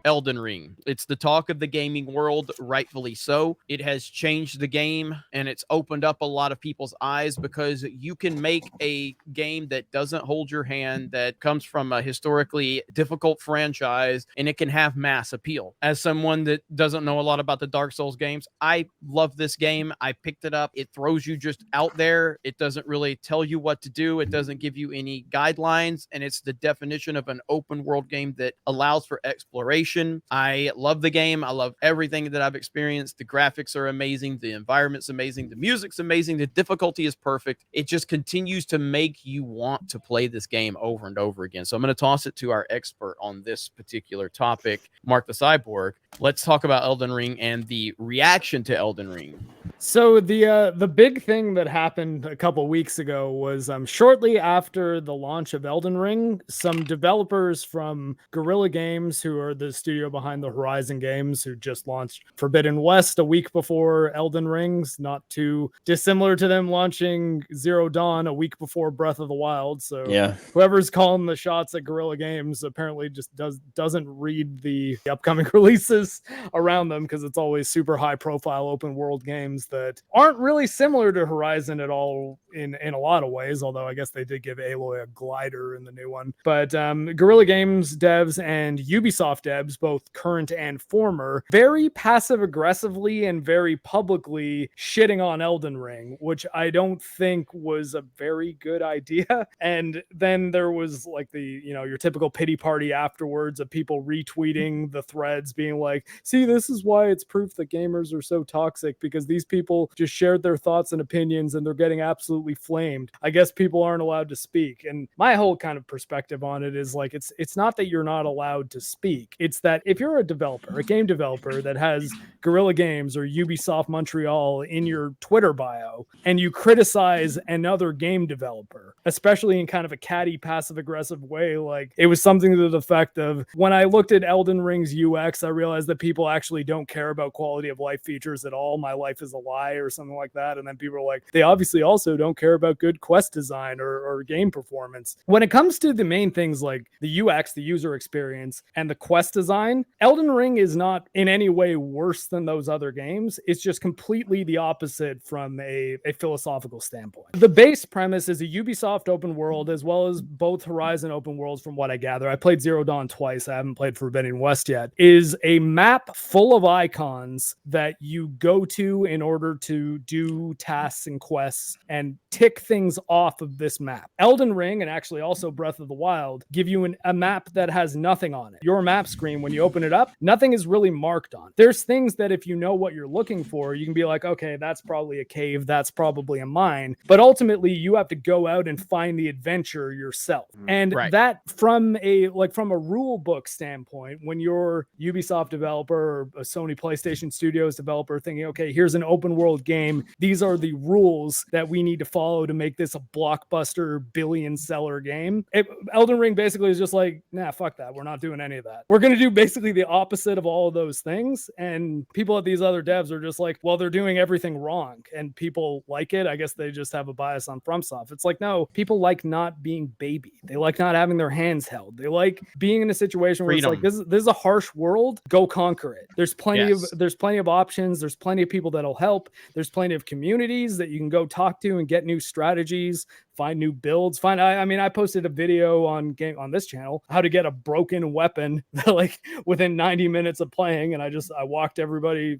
Elden Ring. It's the talk of the gaming world, rightfully so. It has changed the game, and it's opened up a lot of people's eyes because you can make a game that doesn't hold your hand, that comes from a historically difficult franchise, and it can have mass appeal. As someone that doesn't know a lot about the Dark Souls games, I love this game. I picked it up. It throws you just out there. It doesn't really tell you what to do. It doesn't give you any guidelines, and it's the definition of an open world game that allows for exploration. I love the game. I love everything that I've experienced. The graphics are amazing. The environment's amazing. The music's amazing. The difficulty is perfect. It just continues to make you want to play this game over and over again. So I'm going to toss it to our expert on this particular topic, Mark the Cyborg. Let's talk about Elden Ring and the reaction to Elden Ring. So the big thing that happened a couple weeks ago was shortly after the launch of Elden Ring, some developers from Guerrilla Games, who are the studio behind the Horizon games, who just launched Forbidden West a week before Elden Rings, not too dissimilar to them launching Zero Dawn a week before Breath of the Wild. So yeah, whoever's calling the shots at Guerrilla Games apparently just doesn't read the upcoming releases around them, because it's always super high profile open world games that aren't really similar to Horizon at all in a lot of ways, although I guess they did give Aloy a glider in the new one. But Guerrilla Games devs and Ubisoft devs, both current and former, very passive aggressively and very publicly shitting on Elden Ring, which I don't think was a very good idea. And then there was like your typical pity party afterwards of people retweeting the threads being like, see, this is why it's proof that gamers are so toxic, because these people just shared their thoughts and opinions and they're getting absolutely flamed. I guess people aren't allowed to speak. And my whole kind of perspective on it is like, it's not that you're not allowed to speak. It's that if you're a developer, a game developer that has Guerrilla Games or Ubisoft Montreal in your Twitter bio, and you criticize another game developer, especially in kind of a catty, passive aggressive way, like it was something to the effect of, when I looked at Elden Ring's UX, I realized that people actually don't care about quality of life features at all. My life is a lie, or something like that. And then people are like, they obviously also don't care about good quest design or game performance. When it comes to the main things like the UX, the user experience, and the quest design, Elden Ring is not in any way worse than those other games. It's just completely the opposite from a philosophical standpoint. The base premise is a Ubisoft open world, as well as both Horizon open worlds, from what I gather. I played Zero Dawn twice. I haven't played Forbidden West yet. Is a map full of icons that you go to in order to do tasks and quests and tick things off of this map. Elden Ring, and actually also Breath of the Wild, give you a map that has nothing on it. Your map screen, when you open it up, nothing is really marked on. There's things that if you know what you're looking for, you can be like, okay, that's probably a cave, that's probably a mine. But ultimately, you have to go out and find the adventure yourself. And that from a rule book standpoint, when you're Ubisoft developer or a Sony PlayStation Studios developer thinking, okay, here's an open world game, these are the rules that we need to follow to make this a blockbuster billion seller game. Elden Ring basically is just like, nah, fuck that. We're not doing any of that. We're going to do basically the opposite of all of those things. And people at these other devs are just like, well, they're doing everything wrong. And people like it. I guess they just have a bias on FromSoft. It's like, no, people like not being babied. They like not having their hands held. They like being in a situation where it's like, this is a harsh world. Go conquer it. There's plenty of options. There's plenty of people that'll help. There's plenty of communities that you can go talk to and get new strategies, find new builds. I posted a video on this channel how to get a broken weapon like within 90 minutes of playing, and I walked everybody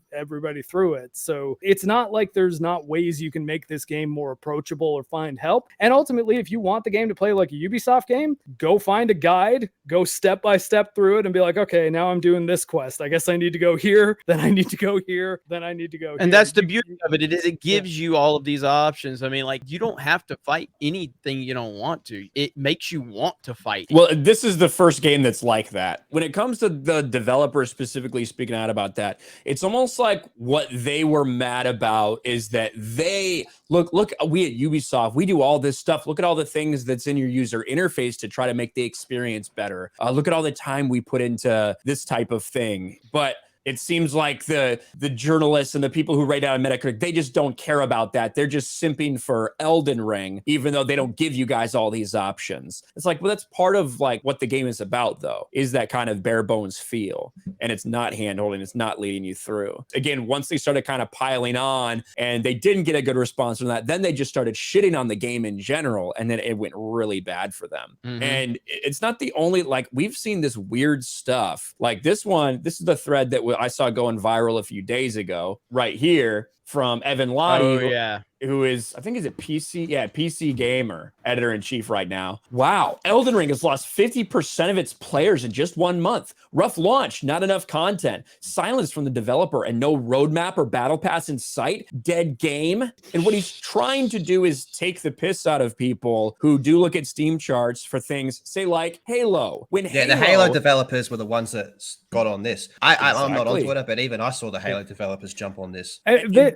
through it. So it's not like there's not ways you can make this game more approachable or find help. And ultimately, if you want the game to play like a Ubisoft game, go find a guide, go step by step through it, and be like, okay, now I'm doing this quest. I guess I need to go here, then I need to go here, then I need to go here. And that's the beauty of it. It gives you all of these options. I mean, like, you don't have to fight anything you don't want to. It makes you want to fight. Well, this is the first game that's like that. When it comes to the developers specifically speaking out about that, it's almost like what they were mad about is that they look, we at Ubisoft, we do all this stuff. Look at all the things that's in your user interface to try to make the experience better. Look at all the time we put into this type of thing. But It seems like the journalists and the people who write out on Metacritic, they just don't care about that. They're just simping for Elden Ring, even though they don't give you guys all these options. It's like, well, that's part of like what the game is about, though, is that kind of bare bones feel. And it's not hand-holding, it's not leading you through. Again, once they started kind of piling on and they didn't get a good response from that, then they just started shitting on the game in general, and then it went really bad for them. And it's not the only, like, we've seen this weird stuff. Like this is the thread that I saw going viral a few days ago, right here, from Evan Lottie, who is, I think, is it PC? Yeah, PC Gamer, editor-in-chief right now. Wow. Elden Ring has lost 50% of its players in just 1 month. Rough launch, not enough content. Silence from the developer and no roadmap or battle pass in sight. Dead game. And what he's trying to do is take the piss out of people who do look at Steam charts for things, say, like Halo. When the Halo developers were the ones that got on this. I'm not on Twitter, but even I saw the Halo developers jump on this.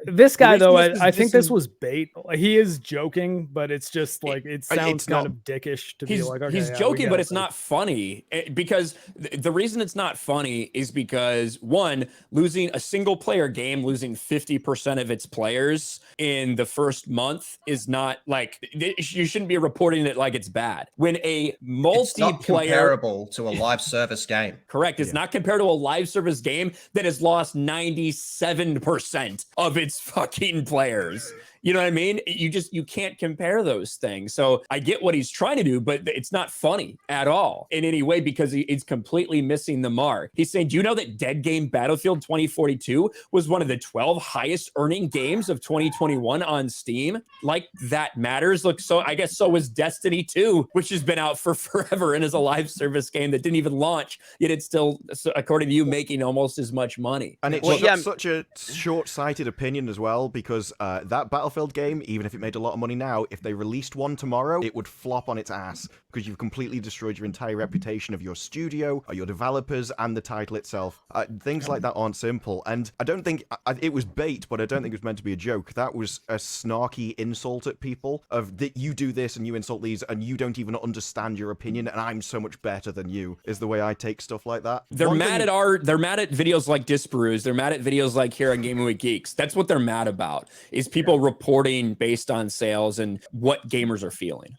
This guy, though, I think this was bait. He is joking, but it's just like, it sounds kind of dickish to be like, okay, he's joking, but it's not funny, because the reason it's not funny is because, one, losing a single player game, losing 50% of its players in the first month is not like, you shouldn't be reporting it like it's bad. When a multiplayer, it's not comparable to a live service game. Correct. It's not compared to a live service game that has lost 97% of its fucking players. You know what I mean? You can't compare those things. So I get what he's trying to do, but it's not funny at all in any way, because he's completely missing the mark. He's saying, do you know that Dead Game Battlefield 2042 was one of the 12 highest earning games of 2021 on Steam? Like, that matters. Look, so I guess so was Destiny 2, which has been out for forever and is a live service game that didn't even launch, yet it's still, according to you, making almost as much money. And it's such a short-sighted opinion as well, because that Battlefield game, even if it made a lot of money now, if they released one tomorrow, it would flop on its ass, because you've completely destroyed your entire reputation of your studio, or your developers, and the title itself. Things like that aren't simple, and I don't think it was bait, but I don't think it was meant to be a joke. That was a snarky insult at people of that you do this and you insult these and you don't even understand your opinion, and I'm so much better than you, is the way I take stuff like that. They're mad at videos like Disperuse. They're mad at videos like here on Gaming with Geeks. That's what they're mad about, is people reporting based on sales and what gamers are feeling.